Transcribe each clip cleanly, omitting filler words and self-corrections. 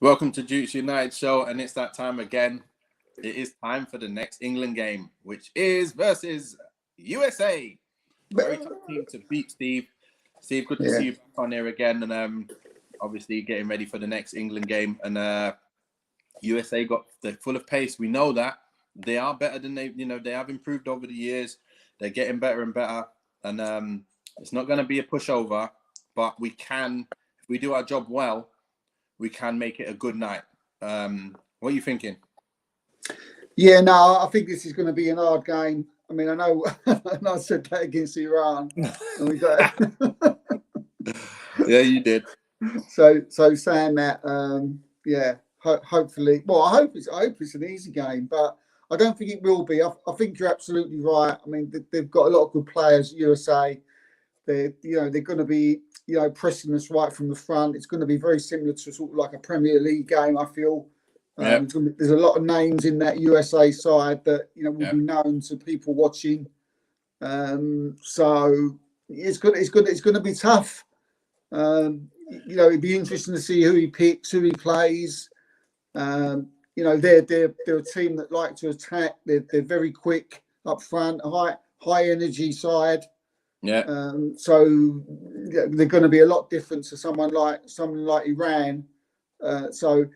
Welcome to Duke's United Show, and it's that time again. It is time for the next England game, which is versus USA. Very tough team to beat, Steve. Steve, good to see you back on here again, and obviously getting ready for the next England game. And USA they're full of pace. We know that they are better than they have improved over the years. They're getting better and better, and it's not going to be a pushover, but we can, if we do our job well, we can make it a good night. What are you thinking? Yeah, no, I think this is going to be an hard game. I mean, I know I said that against Iran. And we got Yeah, you did. So saying that, hopefully. Well, I hope it's an easy game, but I don't think it will be. I think you're absolutely right. I mean, they've got a lot of good players. USA, they're going to be pressing us right from the front. It's going to be very similar to sort of like a Premier League game, I feel. There's a lot of names in that USA side that will be known to people watching. So it's going to be tough. It'd be interesting to see who he picks, who he plays. They're a team that like to attack. They're very quick up front, high energy side. Yeah. So they're going to be a lot different to someone like Iran. So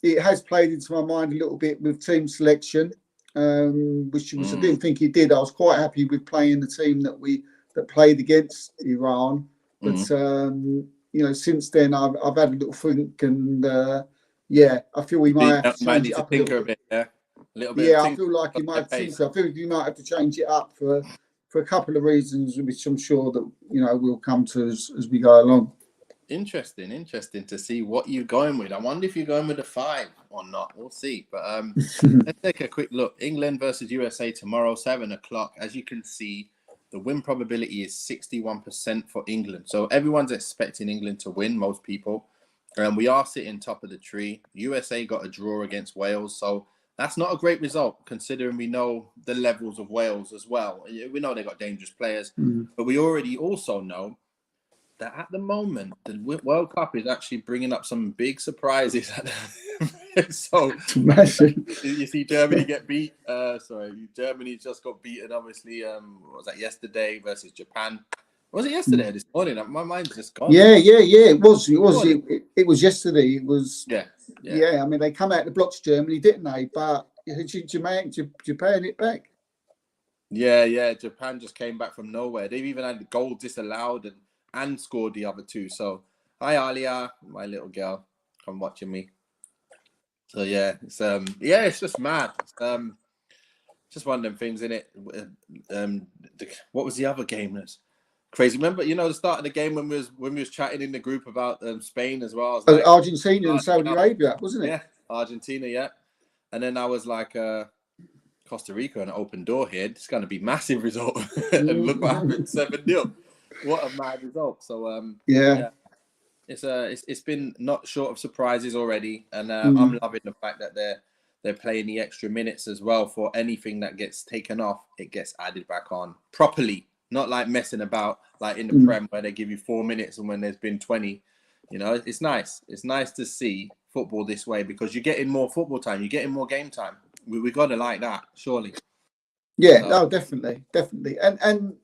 it has played into my mind a little bit with team selection, which I didn't think he did. I was quite happy with playing the team that played against Iran, but since then I've had a little think, and I feel we might have to change it up a little bit. A little bit. I feel like he might think so. I feel you might have to change it up for a couple of reasons, which I'm sure that we'll come to as we go along. Interesting to see what you're going with. I wonder if you're going with a 5 or not. We'll see. But let's take a quick look. England versus USA tomorrow, 7:00. As you can see, the win probability is 61% for England. So everyone's expecting England to win, most people. We are sitting top of the tree. USA got a draw against Wales, so that's not a great result, considering we know the levels of Wales as well. We know they got dangerous players, but we already also know that at the moment, the World Cup is actually bringing up some big surprises. So you see Germany get beat. Germany just got beaten, obviously. What was that, yesterday versus Japan? Was it yesterday or this morning? My mind's just gone. Yeah. It was yesterday. It was. Yeah. I mean, they come out the blocks, Germany, didn't they? But Japan it back. Yeah. Japan just came back from nowhere. They've even had the goal disallowed and scored the other two. So, hi Alia, my little girl, come watching me. So it's just mad. Just one of them things, innit? What was the other game? That's crazy. Remember, the start of the game when we was chatting in the group about Spain as well. Like, Argentina and Saudi Arabia, wasn't it? Yeah, Argentina, yeah. And then I was like, Costa Rica, an open door here. It's going to be massive result. And look what happened, 7-0. What a mad result. So it's been not short of surprises already, and I'm loving the fact that they're playing the extra minutes as well. For anything that gets taken off, it gets added back on properly, not like messing about like in the Prem where they give you 4 minutes and when there's been 20. It's nice. It's nice to see football this way because you're getting more football time, you're getting more game time. We got to like that, surely. Yeah, no, definitely, and.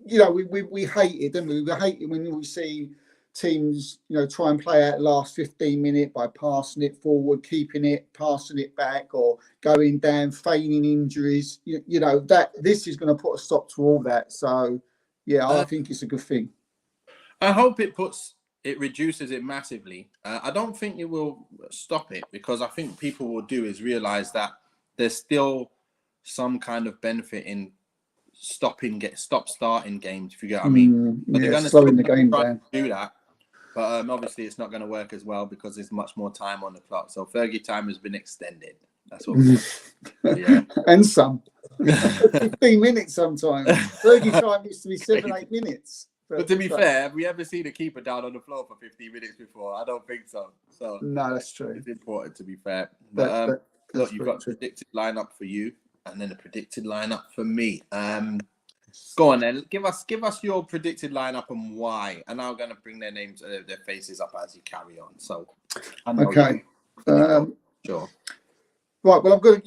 We hate it, don't we? We hate it when we see teams, try and play out the last 15 minutes by passing it forward, keeping it, passing it back, or going down, feigning injuries. That this is going to put a stop to all that. So, I think it's a good thing. I hope it reduces it massively. I don't think it will stop it because I think people will do is realize that there's still some kind of benefit in stop starting games, if you get what I mean. But they're going to slowing the game down. Do that, but obviously it's not going to work as well because there's much more time on the clock. So Fergie time has been extended. That's what. And some 15 minutes sometimes. Fergie time used to be 7-8 minutes. But to be fair, have we ever seen a keeper down on the floor for 15 minutes before? I don't think so. So no, that's true. It's important to be fair. But look, you've got a predicted lineup for you. And then a predicted lineup for me. Go on then. Give us your predicted lineup and why. And I'm going to bring their names, their faces up as you carry on. So, okay. Sure. Right, well, I'm gonna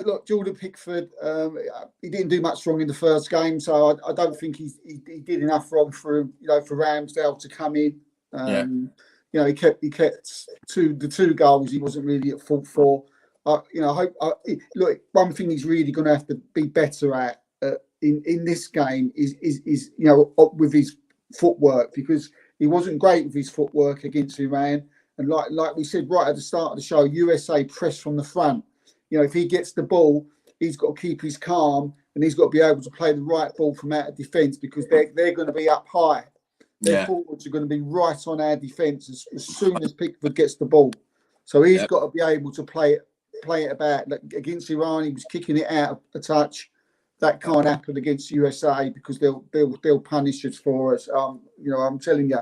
look. Jordan Pickford. He didn't do much wrong in the first game, so I don't think he did enough wrong for for Ramsdale to come in. He kept the two goals he wasn't really at fault for. I hope. Look, one thing he's really going to have to be better at in this game is with his footwork, because he wasn't great with his footwork against Iran. And like we said right at the start of the show, USA press from the front. If he gets the ball, he's got to keep his calm, and he's got to be able to play the right ball from out of defence, because they're going to be up high. Their forwards are going to be right on our defence as soon as Pickford gets the ball. So he's got to be able to play it about. Like against Iran, he was kicking it out a touch. That can't happen against USA, because they'll punish us for us. I'm telling you.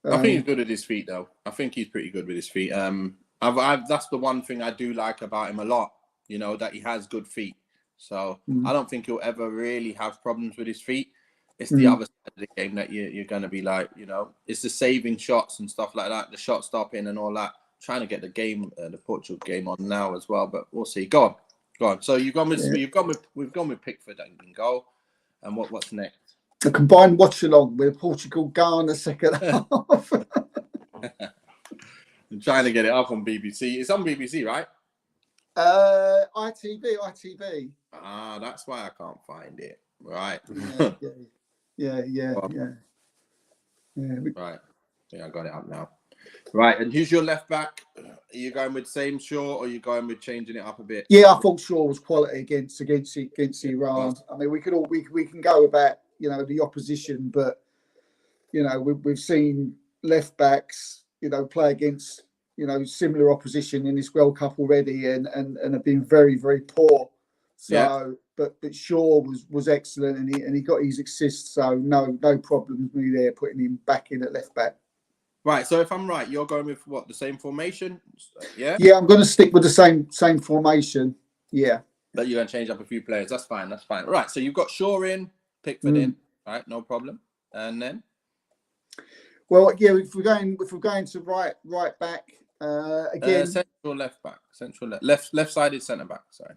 I think he's good at his feet, though. I think he's pretty good with his feet. That's the one thing I do like about him a lot. That he has good feet. So I don't think he'll ever really have problems with his feet. It's the other side of the game that you're going to be like, it's the saving shots and stuff like that, the shot stopping and all that. Trying to get the game, the Portugal game on now as well, but we'll see. Go on. So we've gone with Pickford in goal, and what's next? A combined watch along with Portugal Ghana second half. I'm trying to get it up on BBC. It's on BBC, right? ITV. That's why I can't find it. Right. Yeah. Right. Yeah, I got it up now. Right, and who's your left back? Are you going with same Shaw, or are you going with changing it up a bit? Yeah, I thought Shaw was quality against Iran. I mean, we can go about the opposition, but we've seen left backs play against similar opposition in this World Cup already, and have been very, very poor. So, but Shaw was excellent, and he got his assists. So no problems with me there, putting him back in at left back. Right. So if I'm right, you're going with what, the same formation? Yeah. Yeah, I'm going to stick with the same formation. Yeah. But you're going to change up a few players. That's fine. Right. So you've got Shaw in, Pickford in. Right. No problem. And then. Well, yeah, if we're going to right back again. Central left back. Left-sided centre back. Sorry.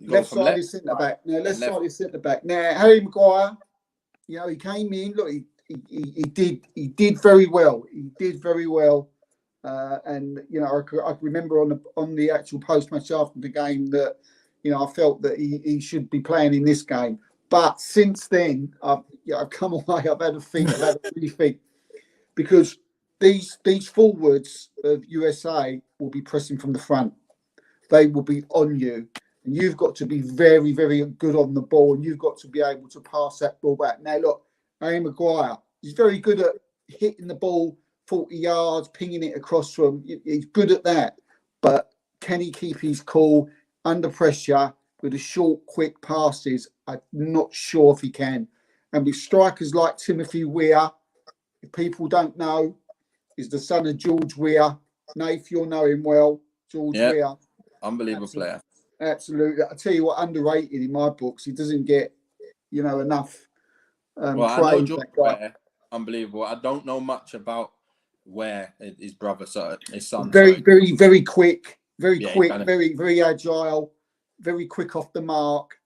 Left-sided centre back. No, left-sided centre back. Now, Harry Maguire, he came in. Look, he did very well. And I remember on the actual post-match after the game that I felt that he should be playing in this game. But since then, I've come away. I've had a rethink, because these forwards of USA will be pressing from the front. They will be on you, and you've got to be very, very good on the ball, and you've got to be able to pass that ball back. Now, look, Harry Maguire, he's very good at hitting the ball 40 yards, pinging it across from. He's good at that, but can he keep his cool under pressure with the short, quick passes? I'm not sure if he can. And with strikers like Timothy Weah, if people don't know, is the son of George Weah. Nath, you'll know him well. George Weah. Unbelievable player. Absolutely. I tell you what, underrated in my books. He doesn't get, enough praise. I know George Weah. Unbelievable. I don't know much about Weah, his brother, so his son. Very, very, very quick. Very quick. Very, very agile. Very quick off the mark.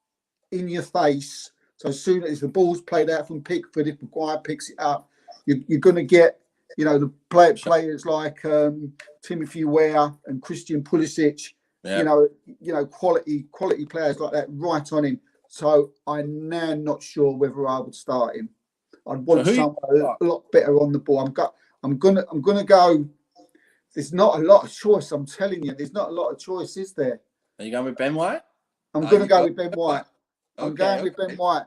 In your face. So as soon as the ball's played out from Pickford, if Maguire picks it up, you're going to get, the players like Timothy Weah and Christian Pulisic, quality players like that right on him. So I'm now not sure whether I would start him. I'd want someone a lot better on the ball. I'm gonna go. There's not a lot of choice. I'm telling you, there's not a lot of choice, is there? Are you going with Ben White? I'm going to go with Ben White. I'm going with Ben White.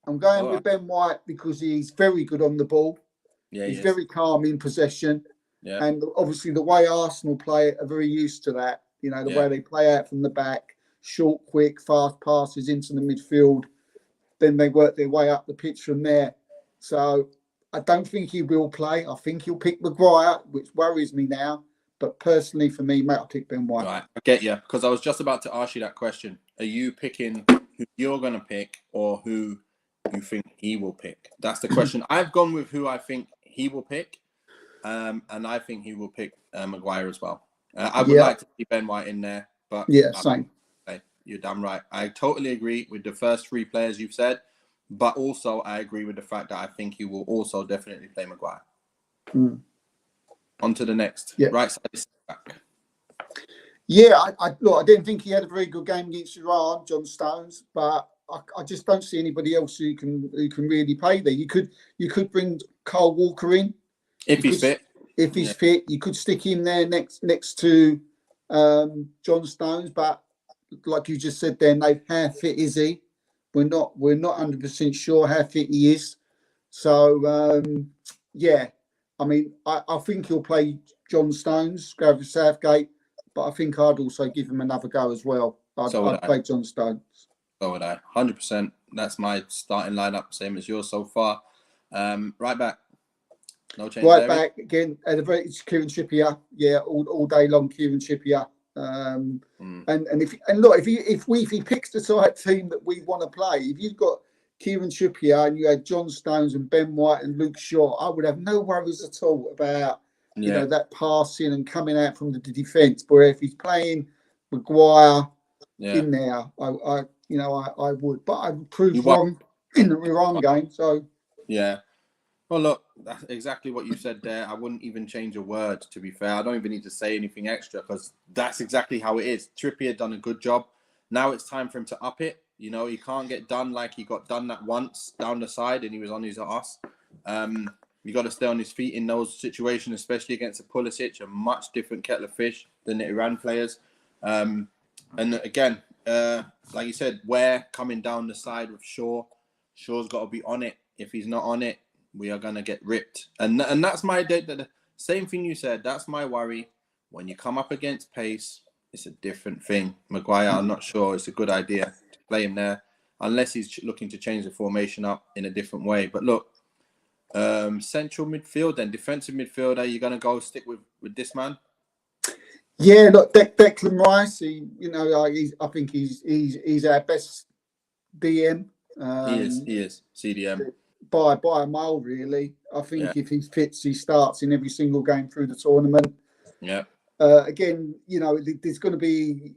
I'm going with Ben White because he's very good on the ball. Yeah, he's very calm in possession. Yeah. And obviously the way Arsenal play are very used to that. The way they play out from the back, short, quick, fast passes into the midfield. Then they work their way up the pitch from there. So I don't think he will play. I think he'll pick Maguire, which worries me now. But personally, for me, mate, I'll pick Ben White. Right, I get you. Because I was just about to ask you that question. Are you picking who you're going to pick, or who you think he will pick? That's the question. I've gone with who I think he will pick. And I think he will pick Maguire as well. I would like to see Ben White in there, but yeah, same. You're damn right. I totally agree with the first three players you've said, but also I agree with the fact that I think he will also definitely play Maguire. On to the next. Yeah. Right side back. Yeah, I didn't think he had a very good game against Iran, John Stones, but I just don't see anybody else who can really play there. You could bring Kyle Walker in if he's fit. If he's fit, you could stick him there next to John Stones, but like you just said then, how fit is he? We're not 100% sure how fit he is. So yeah, I mean, I think he'll play John Stones, Gareth Southgate, but I think I'd also give him another go as well. I'd play John Stones. So would I, 100%. That's my starting lineup, same as yours so far. Right back, no change. Right back again, it's Kieran Trippier. Yeah, all day long, Kieran Trippier. And if he picks the side team that we want to play, if you've got Kieran Trippier and you had John Stones and Ben White and Luke Shaw, I would have no worries at all about that passing and coming out from the defence. But if he's playing Maguire in there, I would. But I proved wrong in the Iran game. So yeah. Well, look, that's exactly what you said there. I wouldn't even change a word, to be fair. I don't even need to say anything extra because that's exactly how it is. Trippier done a good job. Now it's time for him to up it. You know, he can't get done like he got done that once down the side and he was on his ass. You got to stay on his feet in those situations, especially against a Pulisic, a much different kettle of fish than the Iran players. And again, like you said, Ware coming down the side with Shaw. Shaw's got to be on it. If he's not on it, we are going to get ripped. And that's the same thing you said. That's my worry. When you come up against pace, it's a different thing. Maguire, I'm not sure it's a good idea to play him there unless he's looking to change the formation up in a different way. But look, central midfield and defensive midfield, are you going to go stick with this man? Yeah, look, Declan Rice. I think he's our best DM. He is CDM by a mile, really. I think if he fits, he starts in every single game through the tournament. Yeah. Again, there's going to be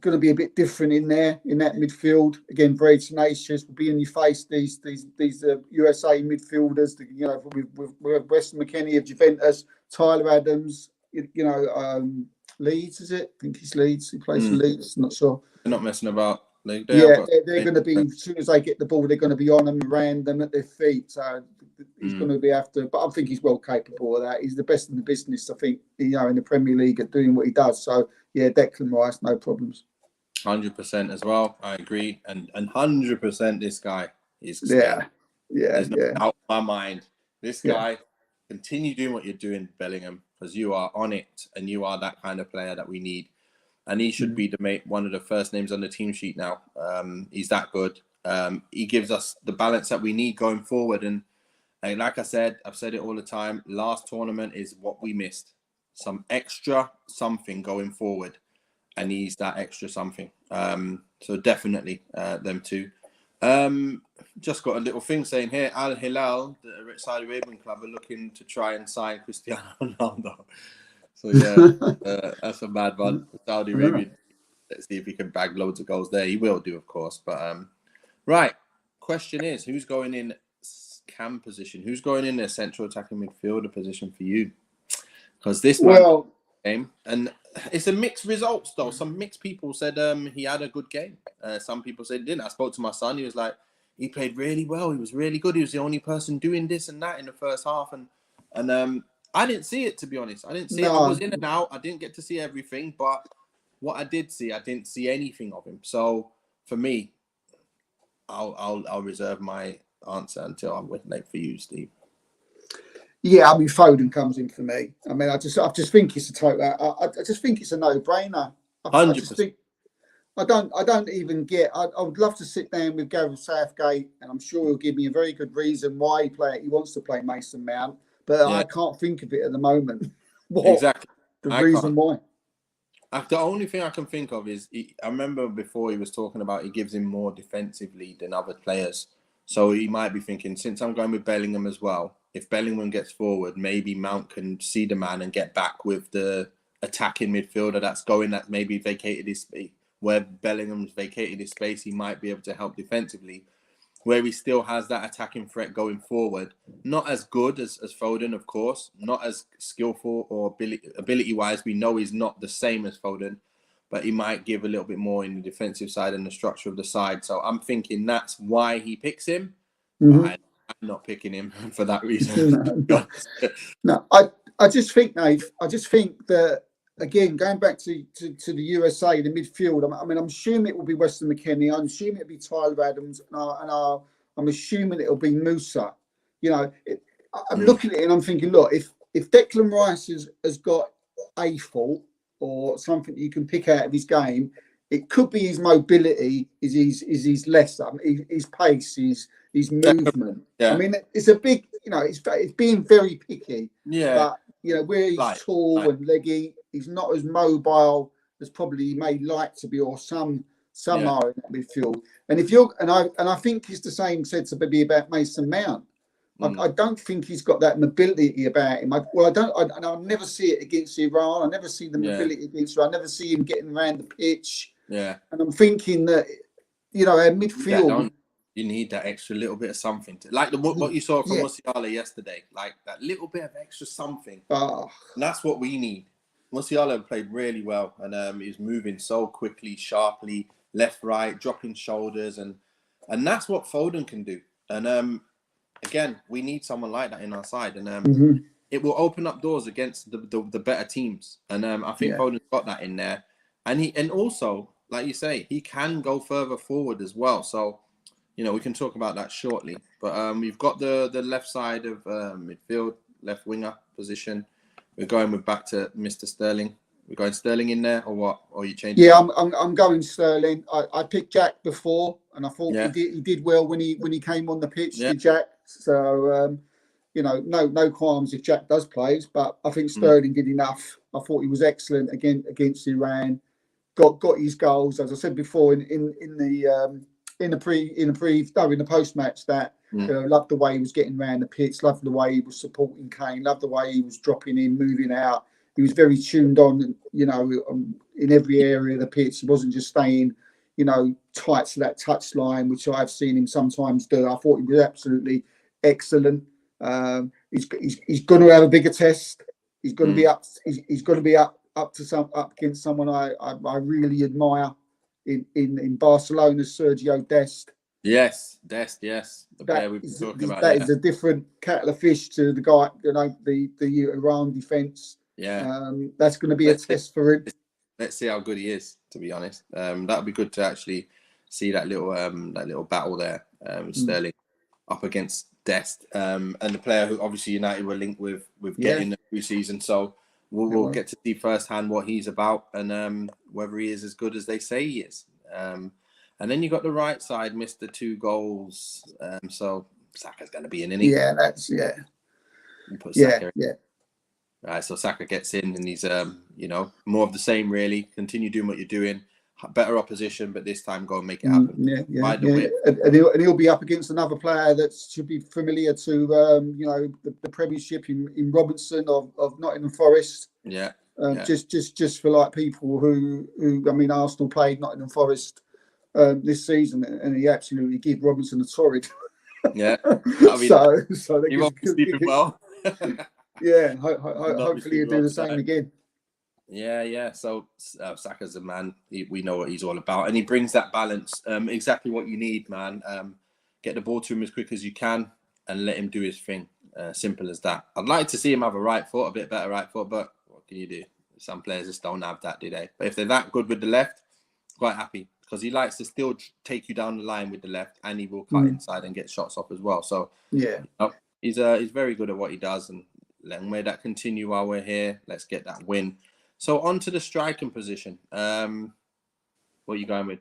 a bit different in that midfield. Again, very tenacious. Will be in your face. These USA midfielders. With Weston McKennie of Juventus, Tyler Adams. Leeds, is it? I think he's Leeds. He plays for Leeds. I'm not sure. They're not messing about. They're going to be, as soon as they get the ball, they're going to be on them, around them, at their feet. So he's going to be after. But I think he's well capable of that. He's the best in the business, I think, in the Premier League at doing what he does. So yeah, Declan Rice, no problems. 100% as well. I agree, and 100% this guy is yeah. There's no doubt in my mind. This guy, continue doing what you're doing, Bellingham, because you are on it, and you are that kind of player that we need. And he should be one of the first names on the team sheet now. He's that good. He gives us the balance that we need going forward. And like I said, I've said it all the time. Last tournament is what we missed. Some extra something going forward. And he's that extra something. So definitely them two. Just got a little thing saying here, Al Hilal, the Saudi Arabian club, are looking to try and sign Cristiano Ronaldo. So yeah, that's a bad one. Saudi Arabia. Let's see if he can bag loads of goals there. He will do, of course. But right, question is, who's going in cam position? Who's going in their central attacking midfielder position for you? Because this game, and it's a mixed results though. Some mixed people said he had a good game. Some people said he didn't. I spoke to my son. He was like, he played really well. He was really good. He was the only person doing this and that in the first half, and I didn't see it, to be honest. I didn't see it. I was in and out. I didn't get to see everything, but what I did see, I didn't see anything of him. So for me, I'll reserve my answer until I'm late for you, Steve. Yeah, I mean, Foden comes in for me. I mean, I just think it's a total. I just think it's a no-brainer. 100%. I don't even get. I would love to sit down with Gareth Southgate, and I'm sure he'll give me a very good reason why he wants to play Mason Mount. But I can't think of it at the moment. Exactly. The reason why. The only thing I can think of is, I remember before he was talking about he gives him more defensively than other players. So he might be thinking, since I'm going with Bellingham as well, if Bellingham gets forward, maybe Mount can see the man and get back with the attacking midfielder that maybe vacated his space. Where Bellingham's vacated his space, he might be able to help defensively. Where he still has that attacking threat going forward. Not as good as Foden, of course. Not as skillful or ability-wise. We know he's not the same as Foden. But he might give a little bit more in the defensive side and the structure of the side. So I'm thinking that's why he picks him. But I'm not picking him for that reason. No, I just think, Nate, that, again, going back to the USA, the midfield, I'm assuming it will be Weston McKennie. I'm assuming it'll be Tyler Adams. And I'm assuming it'll be Musa. You know, I'm looking at it and I'm thinking, look, if Declan Rice has got a fault or something you can pick out of his game, it could be his mobility, is his lesser, his pace, his movement. Yeah. I mean, it's a big, it's being very picky. Yeah. But, where he's tall and leggy, he's not as mobile as probably he may like to be, or some are in that midfield. And I think it's the same said to be about Mason Mount. I don't think he's got that mobility about him. I'll never see it against Iran. I never see the mobility against Iran. I never see him getting around the pitch. Yeah. And I'm thinking that, our midfield. You need that extra little bit of something. Like what you saw from Musiala yesterday. Like that little bit of extra something. And that's what we need. Musiala played really well. And he's moving so quickly, sharply, left, right, dropping shoulders. And that's what Foden can do. And again, we need someone like that in our side. And it will open up doors against the better teams. And I think Foden's got that in there. And also, like you say, he can go further forward as well. So, we can talk about that shortly. But we've got the left side of midfield, left winger position. We're going back to Mr. Sterling. We're going Sterling in there, or what? Or are you changing? Yeah, I'm going Sterling. I picked Jack before, and I thought he did well when he came on the pitch. Did Jack? So no qualms if Jack does plays, but I think Sterling did enough. I thought he was excellent against Iran. Got his goals, as I said before in the post match. That loved the way he was getting around the pitch, loved the way he was supporting Kane, loved the way he was dropping in, moving out. He was very tuned on, in every area of the pitch. He wasn't just staying, tight to that touch line, which I've seen him sometimes do. I thought he was absolutely excellent. He's going to have a bigger test. He's going to be up. He's going to be up against someone I really admire in Barcelona, Sergio Dest. Yes, Dest. Yes, the player we've been talking about. That is a different kettle of fish to the guy. The Iran defense. Yeah, that's going to be a test for him. Let's see how good he is. To be honest, that would be good to actually see that little battle there. Sterling up against Dest, and the player who obviously United were linked with getting the pre-season. So we'll get to see firsthand what he's about and whether he is as good as they say he is. And then you got the right side, Mr. 2 goals. So Saka's going to be in, isn't he? Yeah, that's Put Saka in. Right, so Saka gets in and he's, more of the same, really. Continue doing what you're doing. Better opposition, but this time go and make it happen. And he'll be up against another player that should be familiar to, the Premiership in Robinson of Nottingham Forest. Just for like people who Arsenal played Nottingham Forest this season, and he absolutely gave Robinson a torrid. Yeah, so they he won't be sleeping well. Yeah, hopefully he'll do the same again. Yeah. So Saka's a man. We know what he's all about, and he brings that balance. Exactly what you need, man. Get the ball to him as quick as you can, and let him do his thing. Simple as that. I'd like to see him have a bit better right foot, but what can you do? Some players just don't have that, do they? But if they're that good with the left, quite happy, because he likes to still take you down the line with the left, and he will cut inside and get shots off as well. So he's very good at what he does, and letting that continue while we're here. Let's get that win. So on to the striking position. What are you going with?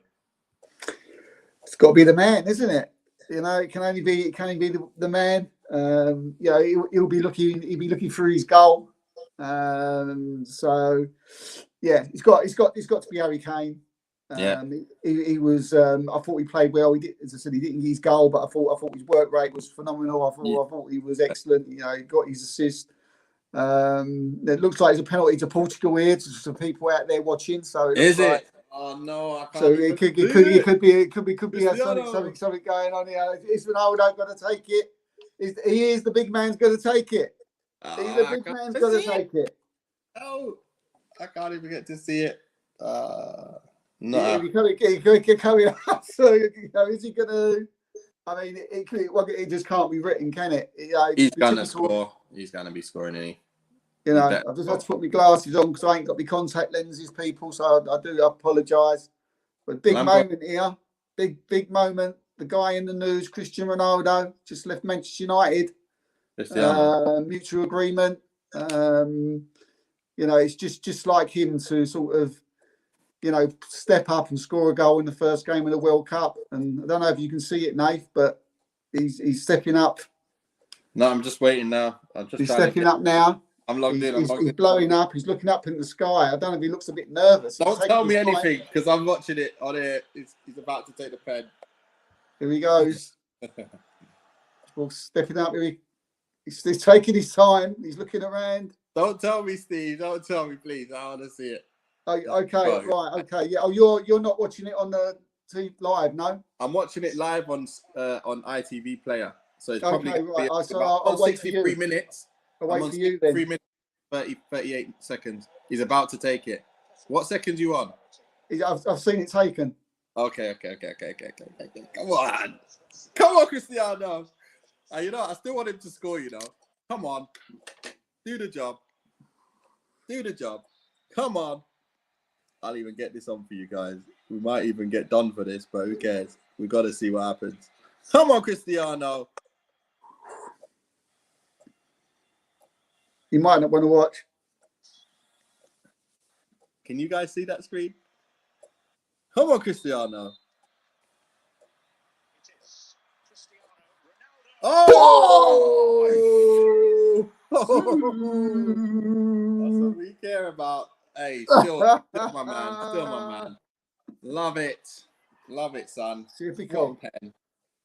It's got to be the man, isn't it? It can only be the man. He'll be looking for his goal. So yeah, it's got to be Harry Kane. He was. I thought he played well. He did, as I said, he didn't get his goal, but I thought his work rate was phenomenal. I thought he was excellent. He got his assist. It looks like it's a penalty to Portugal here, to some people out there watching. So it Is looks like, it? Oh no, I can't. so even it could be Cristiano. something going on here. Is Ronaldo going to take it? He is the big man's going to take it. He's the big man's going to take it. Oh, I can't even get to see it. No. He coming up. So is he going to? I mean, it just can't be written, can it? He's going to score. He's going to be scoring, isn't he? You know, I've just had to put my glasses on because I ain't got my contact lenses, people. So I do apologise. But big moment here. Big moment. The guy in the news, Cristiano Ronaldo, just left Manchester United. Mutual agreement. You know, it's just like him to sort of, you know, step up and score a goal in the first game of the World Cup. And I don't know if you can see it, Nath, but he's stepping up. No, I'm just waiting now. He's stepping up now. I'm logged in. He's blowing up. He's looking up in the sky. I don't know if he looks a bit nervous. Don't tell me anything because I'm watching it on here. He's about to take the pen. Here he goes. Well, stepping up. He's taking his time. He's looking around. Don't tell me, Steve. Don't tell me, please. I want to see it. Oh, okay, right, okay. Yeah. Oh, you're not watching it on the TV live, no? I'm watching it live on ITV Player. So it's probably right. I'll wait 63 minutes. I'll wait for you then. 3 minutes, 38 seconds. He's about to take it. What seconds you on? I've seen it taken. Okay. Come on, Cristiano. You know, I still want him to score, you know. Come on. Do the job. Come on. I'll even get this on for you guys. We might even get done for this, but who cares? We've got to see what happens. Come on, Cristiano. You might not want to watch. Can you guys see that screen? Come on, Cristiano. Oh! That's what we care about. Hey, still my man. Love it, son. Typical.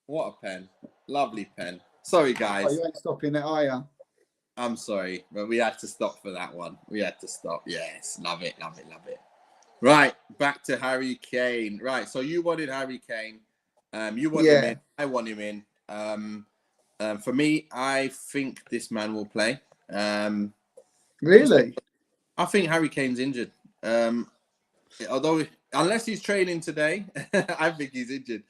What a pen. Lovely pen. Sorry, guys. Oh, you ain't stopping it, are you? I'm sorry, but we had to stop for that one. We had to stop. Yes, love it. Right, back to Harry Kane. Right, so you wanted Harry Kane. You want him in. I want him in. For me, I think this man will play. Really? I think Harry Kane's injured. Although, unless he's training today, I think he's injured.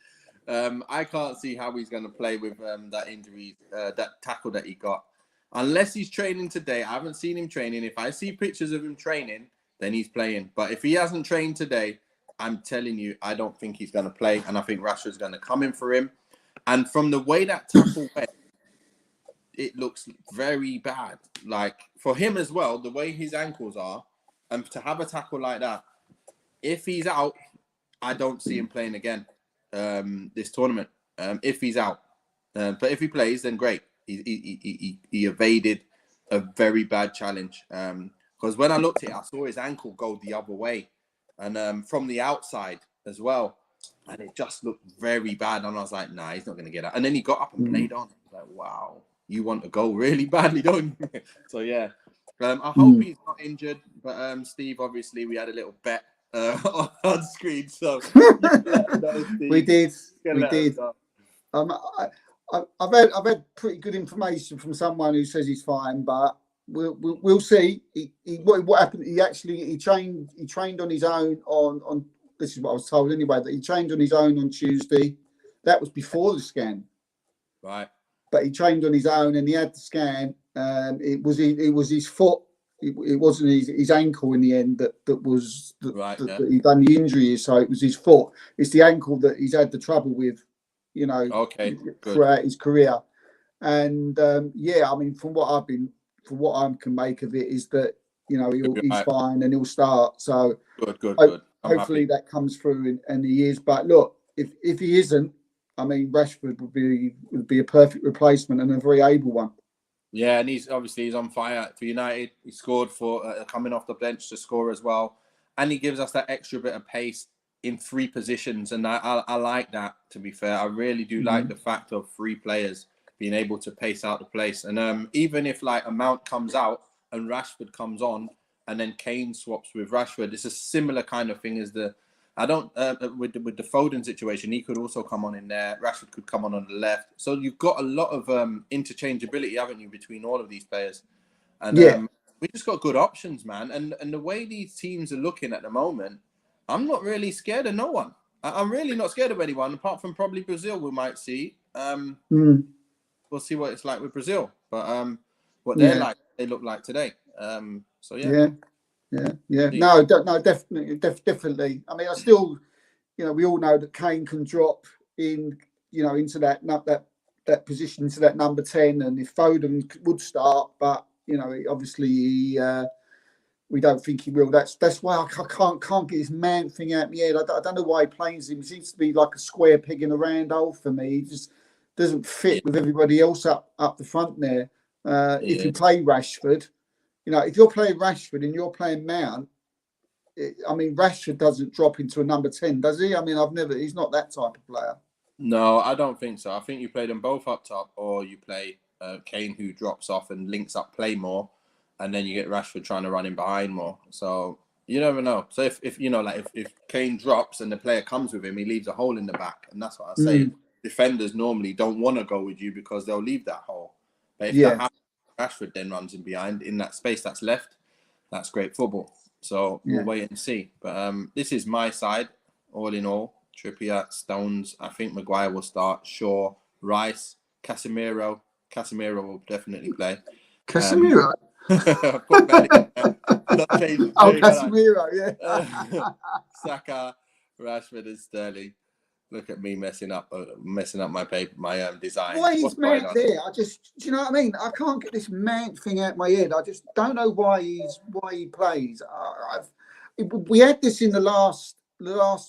I can't see how he's going to play with that injury, that tackle that he got. Unless he's training today, I haven't seen him training. If I see pictures of him training, then he's playing. But if he hasn't trained today, I'm telling you, I don't think he's going to play. And I think Rashford's going to come in for him. And from the way that tackle went, it looks very bad. Like, for him as well, the way his ankles are, and to have a tackle like that, if he's out, I don't see him playing again this tournament. If he's out. But if he plays, then great. He evaded a very bad challenge. Because when I looked at it, I saw his ankle go the other way. And from the outside as well. And it just looked very bad. And I was like, nah, he's not going to get out. And then he got up and played on. Like, wow, you want to go really badly, don't you? So, yeah. I hope he's not injured. But, Steve, obviously, we had a little bet on screen. So, we did. I've had pretty good information from someone who says he's fine, but we'll see. What happened? He trained on his own on. This is what I was told anyway. That he trained on his own on Tuesday. That was before the scan, right? But he trained on his own, and he had the scan. It was his foot. It wasn't his ankle in the end that he done the injury. So it was his foot. It's the ankle that he's had the trouble with. You know, throughout his career. And I mean, from what I can make of it is that, you know, he's fine and he'll start. So good. Hopefully that comes through and he is. But look, if he isn't, I mean, Rashford would be a perfect replacement and a very able one. Yeah, and he's on fire for United. He scored for coming off the bench to score as well, and he gives us that extra bit of pace in 3 positions, and I like that. To be fair, I really do like the fact of 3 players being able to pace out the place. And even if like a Mount comes out, and Rashford comes on, and then Kane swaps with Rashford. It's a similar kind of thing as the. I don't with the Foden situation. He could also come on in there. Rashford could come on the left. So you've got a lot of interchangeability, haven't you, between all of these players? And Yeah. we just got good options, man. And the way these teams are looking at the moment, I'm not really scared of no one. I'm really not scared of anyone, apart from probably Brazil. We might see. We'll see what it's like with Brazil, but what they're like, they look like today. So yeah. No, definitely. I mean, I still, we all know that Kane can drop in, into that position, into that number 10, and if Foden would start, but obviously we don't think he will. That's why I can't get his man thing out of my head. I don't know why he plays him. He seems to be like a square peg in a round hole for me. He just doesn't fit with everybody else up the front there. If you play Rashford, if you're playing Rashford and you're playing Mount, Rashford doesn't drop into a number 10, does he? He's not that type of player. No, I don't think so. I think you play them both up top, or you play Kane, who drops off and links up play more, and then you get Rashford trying to run in behind more. So you never know. So if if Kane drops and the player comes with him, he leaves a hole in the back, and that's what I say. Defenders normally don't want to go with you because they'll leave that hole. But if that happens, Rashford then runs in behind in that space that's left. That's great football. So we'll wait and see. But this is my side, all in all. Trippier, Stones. I think Maguire will start. Shaw, Rice, Casemiro. Casemiro will definitely play. Casemiro? Casemiro, yeah. Saka, Rashford, and Sterling. Look at me messing up my paper, my design. Why is Mount there? Do you know what I mean? I can't get this Mount thing out of my head. I just don't know why he plays. We had this in the last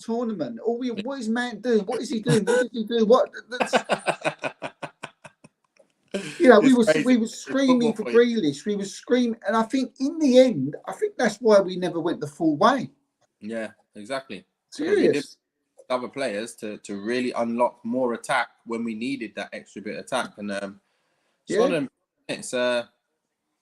tournament. What is Mount doing? What is he doing? What does he do? We were screaming for Grealish. We were screaming, and I think in the end, that's why we never went the full way. Yeah, exactly. Serious. Other players to really unlock more attack when we needed that extra bit of attack, and it's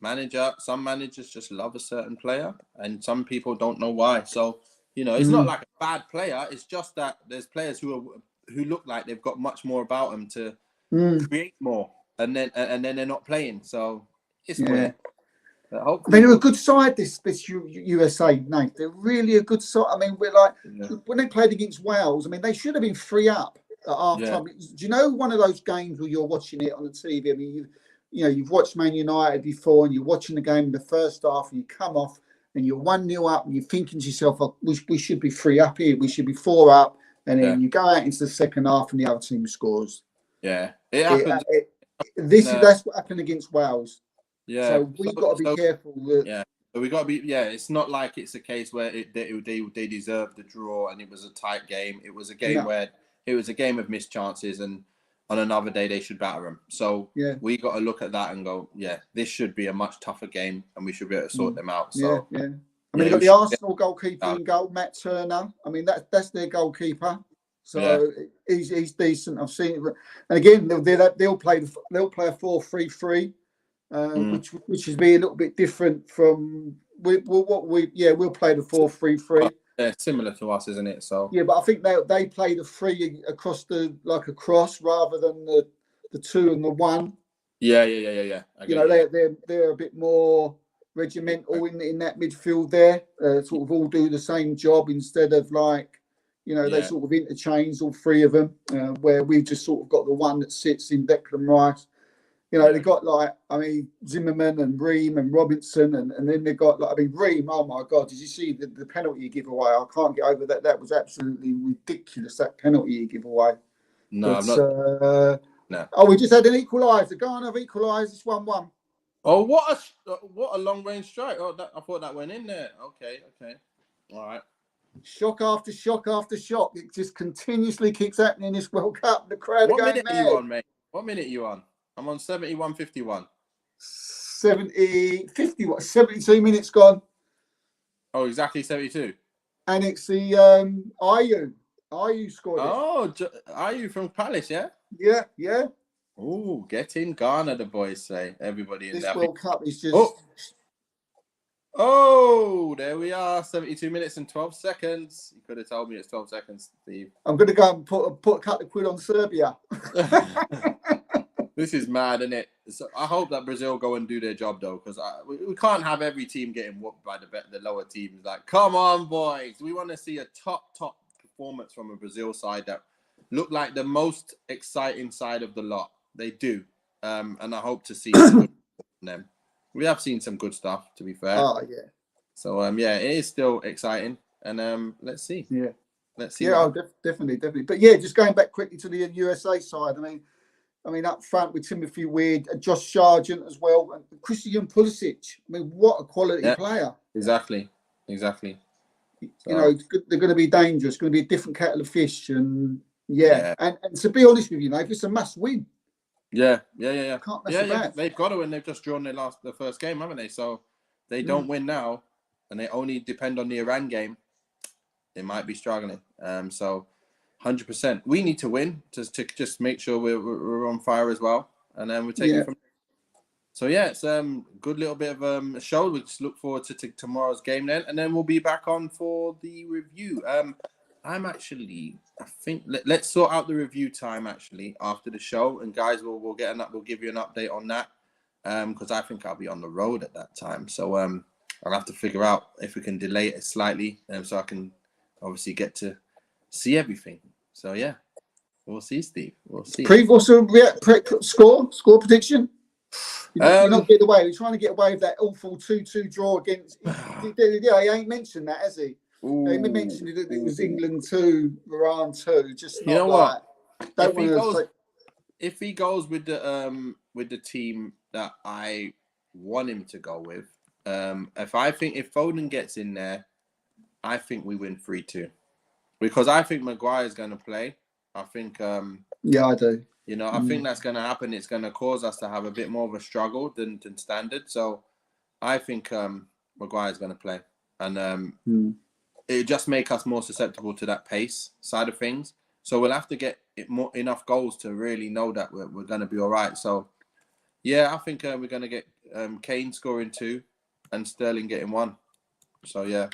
manager. Some managers just love a certain player, and some people don't know why. So it's not like a bad player. It's just that there's players who look like they've got much more about them to create more, and then they're not playing. So it's weird. They're a good side, this USA, Nate. They're really a good side. We're like, when they played against Wales, they should have been 3-up at half time. Do you know one of those games where you're watching it on the TV? You've watched Man United before, and you're watching the game in the first half, and you come off, and you're 1-0 up, and you're thinking to yourself, we should be 3-up here. We should be 4-up. And then you go out into the second half, and the other team scores. Yeah, it happens. That's what happened against Wales. Yeah, so we've got to be careful. So we got to be. Yeah, it's not like it's a case where they deserved the draw and it was a tight game. It was a game where it was a game of missed chances, and on another day they should batter them. So we got to look at that and go, this should be a much tougher game, and we should be able to sort them out. So they've got the Arsenal goalkeeper in goal, Matt Turner. That's their goalkeeper. So he's decent. I've seen it, and again they'll play a 4-3-3. Which is be a little bit different from we'll play the 4-3-3. Yeah, similar to us, isn't it? So but I think they play the 3 across like a cross rather than the 2 and the 1. Yeah. They're a bit more regimental in that midfield there. Sort of all do the same job instead of they sort of interchange all 3 of them. Where we've just sort of got the one that sits in Declan Rice. They've got Zimmerman and Ream and Robinson, and then they've got Ream. Oh my God! Did you see the penalty he gave away? I can't get over that. That was absolutely ridiculous. That penalty he gave away. No, I'm not. No. Oh, we just had an equaliser. Ghana have equalised. It's 1-1. Oh, what a long range strike! Oh, I thought that went in there. Okay, all right. Shock after shock after shock. It just continuously keeps happening in this World Cup. The crowd are going mad. What minute are you on, mate? What minute are you on? I'm on 71:51. 72 minutes gone. Oh, exactly 72. And it's the Ayew. Ayew scored it. Oh, Ayew from Palace, yeah? Yeah. Oh, get in Ghana, the boys say. Everybody in this there. World Cup is just Oh, there we are. 72 minutes and 12 seconds. You could have told me it's 12 seconds, Steve. I'm going to go and put a couple of quid on Serbia. This is mad, isn't it? So I hope that Brazil go and do their job, though, because we can't have every team getting whooped by the lower teams. Like, come on, boys. We want to see a top performance from a Brazil side that look like the most exciting side of the lot. They do. And I hope to see them. We have seen some good stuff, to be fair. Oh, yeah. So, yeah, it is still exciting. And let's see. Yeah. Let's see. Yeah, definitely. But, yeah, just going back quickly to the USA side, I mean, up front with Timothy Weird, Josh Sargent as well, and Christian Pulisic. I mean, what a quality player. Exactly. So, you know, they're going to be dangerous. It's going to be a different kettle of fish. And, and to be honest with you, if it's a must win. Yeah. Can't mess about. They've got to win. They've just drawn the first game, haven't they? So they don't win now, and they only depend on the Iran game. They might be struggling. So 100%. We need to win to just make sure we're on fire as well, and then we're taking from. So yeah, it's good little bit of a show. We just look forward to tomorrow's game then, and then we'll be back on for the review. I think let's sort out the review time actually after the show, and guys, we'll give you an update on that, because I think I'll be on the road at that time. So I'll have to figure out if we can delay it slightly, so I can obviously get to see everything. So yeah, we'll see, Steve. We'll see. Score prediction. You're not getting away. We're trying to get away with that awful 2-2 draw against. Yeah, he ain't mentioned that, has he? He mentioned that it was England 2, Iran 2. Just not, you know what? If he goes with the team that I want him to go with, if Foden gets in there, I think we win 3-2, because I think Maguire's going to play. I think. I do. You know, I think that's going to happen. It's going to cause us to have a bit more of a struggle than standard. So I think Maguire's going to play. And it just make us more susceptible to that pace side of things. So we'll have to get enough goals to really know that we're going to be all right. So, yeah, I think we're going to get Kane scoring 2 and Sterling getting 1. So, yeah.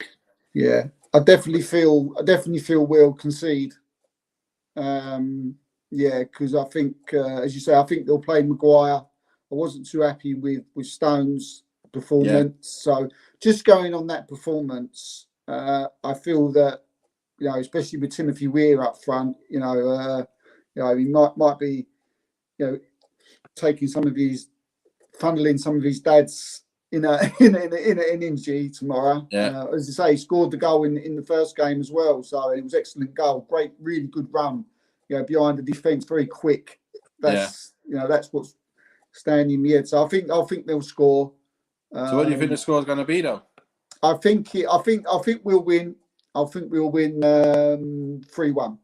Yeah, I definitely feel we'll concede. Because I think, as you say, I think they'll play Maguire. I wasn't too happy with Stones' performance. So just going on that performance, I feel that, especially with Timothy Weir up front, he might be, taking funneling some of his dad's in an injury tomorrow. Yeah. As I say, he scored the goal in the first game as well. So it was excellent goal. Great, really good run. Behind the defence, very quick. That's what's standing in the head. So I think they'll score. So what do you think the score is going to be, though? I think we'll win. I think we'll win 3-1.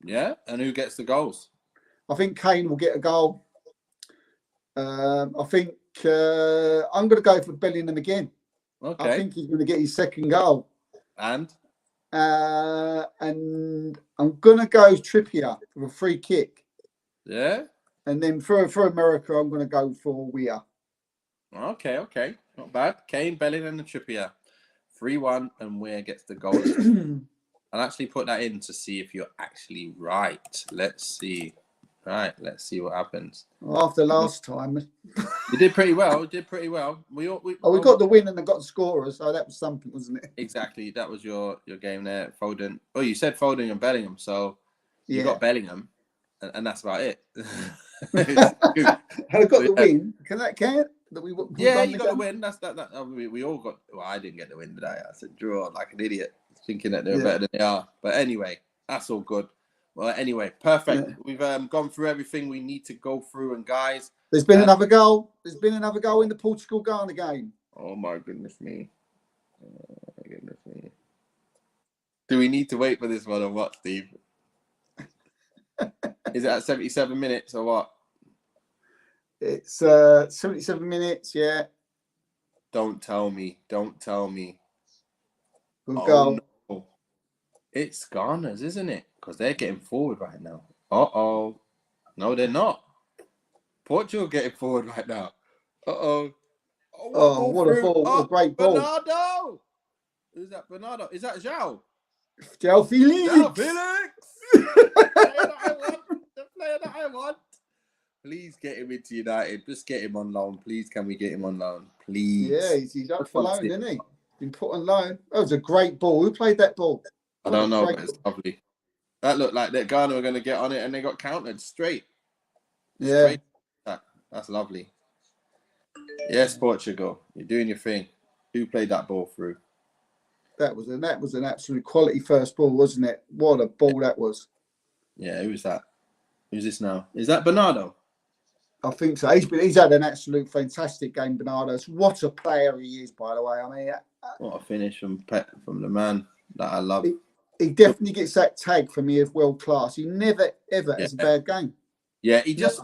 Yeah, and who gets the goals? I think Kane will get a goal. I think I'm going to go for Bellingham again. Okay. I think he's going to get his second goal. And I'm going to go Trippier for a free kick. Yeah. And then for America, I'm going to go for Weir. Okay. Not bad. Kane, Bellingham and Trippier. 3-1 and Weir gets the goal. I'll actually put that in to see if you're actually right. Let's see. Right, let's see what happens. After last time. You did pretty well. We got the win and they got the scorer, so that was something, wasn't it? Exactly. That was your game there, Foden. Oh, you said Foden and Bellingham, so you got Bellingham, and that's about it. I got the win. Can that count? You got the win. That's that. We all got. Well, I didn't get the win today. I said draw like an idiot, thinking that they're better than they are. But anyway, that's all good. Well, anyway, perfect. Yeah. We've gone through everything we need to go through, and guys, there's been another goal. There's been another goal in the Portugal-Ghana game. Oh my goodness me! Do we need to wait for this one or what, Steve? Is it at 77 minutes or what? It's 77 minutes. Yeah. Don't tell me. Good goal. goal. No. It's Ghana's, isn't it? Because they're getting forward right now. Uh-oh. No, they're not. Portugal getting forward right now. Uh-oh. Oh, what a ball! Oh, A great ball. Bernardo. Who's that? Bernardo. Is that João? João Felix. João Felix. The player that I want. Please get him into United. Just get him on loan. Please, can we get him on loan? Please. Yeah, he's up for loan, isn't he? Been put on loan. That was a great ball. Who played that ball? I don't know, but it's lovely. That looked like that Ghana were going to get on it, and they got countered straight. Yeah. Straight. That's lovely. Yes, Portugal. You're doing your thing. Who played that ball through? That was an absolute quality first ball, wasn't it? What a ball that was. Yeah, who was that? Who's this now? Is that Bernardo? I think so. He's had an absolute fantastic game, Bernardo. What a player he is, by the way. I mean, what a finish from the man that I love. He definitely gets that tag for me of world class. He never ever has a bad game. Yeah, he just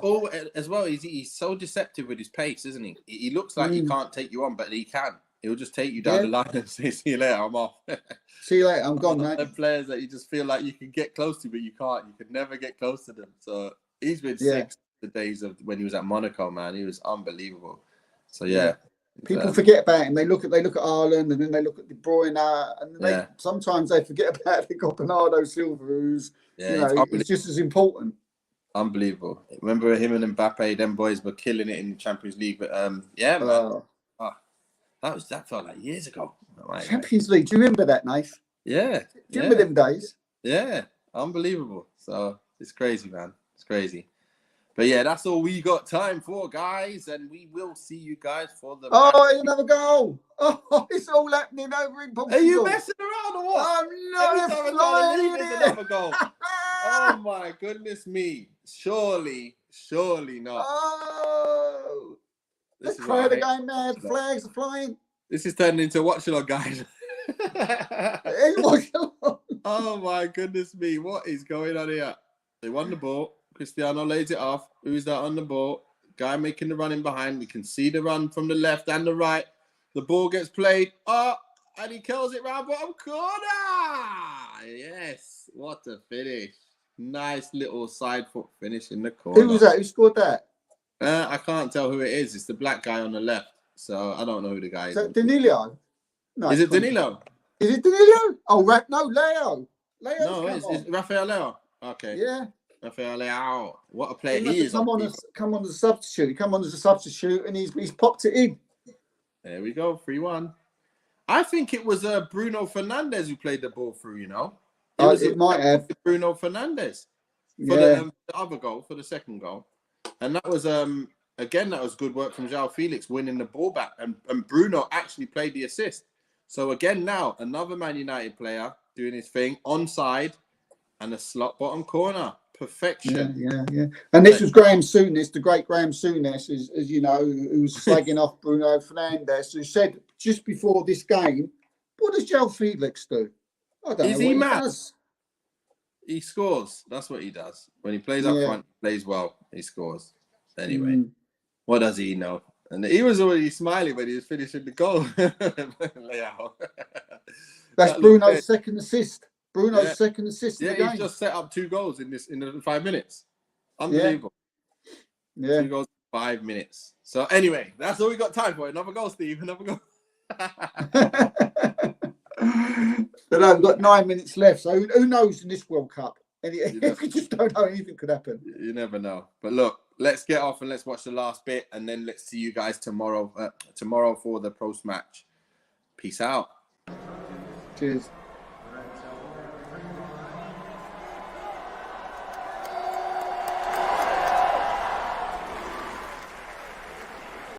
as well. He's so deceptive with his pace, isn't he? He looks like he can't take you on, but he can. He'll just take you down the line and say, "See you later, I'm off." See you later, I'm gone, mate. The players that you just feel like you can get close to, but you can't. You could never get close to them. So he's been sick the days of when he was at Monaco, man. He was unbelievable. So yeah. People forget about him. They look at Ireland, and then they look at De Bruyne, and sometimes they forget about they got Bernardo Silva, who's it's just as important. Unbelievable. Remember him and Mbappe? Them boys were killing it in the Champions League. But man, that felt like years ago. Champions League. Do you remember that, Nath? Yeah. Do you remember them days? Yeah, unbelievable. So it's crazy, man. It's crazy. But yeah, that's all we got time for, guys, and we will see you guys for the. Another goal! Oh, it's all happening over in Portugal. Are you messing around or what? I'm not another goal. Oh my goodness me! Surely not. Oh, the crowd are going mad. Flags are flying. This is turning into watch along, guys. Oh my goodness me! What is going on here? They won the ball. Cristiano lays it off. Who's that on the ball? Guy making the run in behind. We can see the run from the left and the right. The ball gets played. And he curls it round bottom corner. Yes. What a finish. Nice little side foot finish in the corner. Who was that? Who scored that? I can't tell who it is. It's the black guy on the left. So I don't know who the guy is. Is that Danilo? No, is it Danilo? Is it Danilo? Oh, no, Leo. No, it's Rafael Leo. Okay. Yeah. Rafael Leao, what a player he is! Come on as a substitute. He come on as a substitute, and he's popped it in. There we go, 3-1. I think it was Bruno Fernandes who played the ball through. You know, it might have Bruno Fernandes for the other goal, for the second goal, and that was again that was good work from João Felix winning the ball back, and Bruno actually played the assist. So again, now another Man United player doing his thing onside and a slot bottom corner. Perfection. Yeah. And this was Graham Souness, the great Graham Souness, as you know, who was slagging off Bruno Fernandes, who said just before this game, what does João Felix do? I don't know. Is he mad? He scores. That's what he does. When he plays up front, he plays well. He scores. Anyway, what does he know? And he was already smiling when he was finishing the goal. That's Bruno's second assist. Bruno's second assist. Yeah, he's just set up 2 goals in the 5 minutes. Unbelievable. Yeah. 2 goals in 5 minutes. So anyway, that's all we got time for. Another goal, Steve. Another goal. But no, we've got 9 minutes left. So who knows in this World Cup? You just don't know, anything could happen. You never know. But look, let's get off and let's watch the last bit, and then let's see you guys tomorrow for the post match. Peace out. Cheers.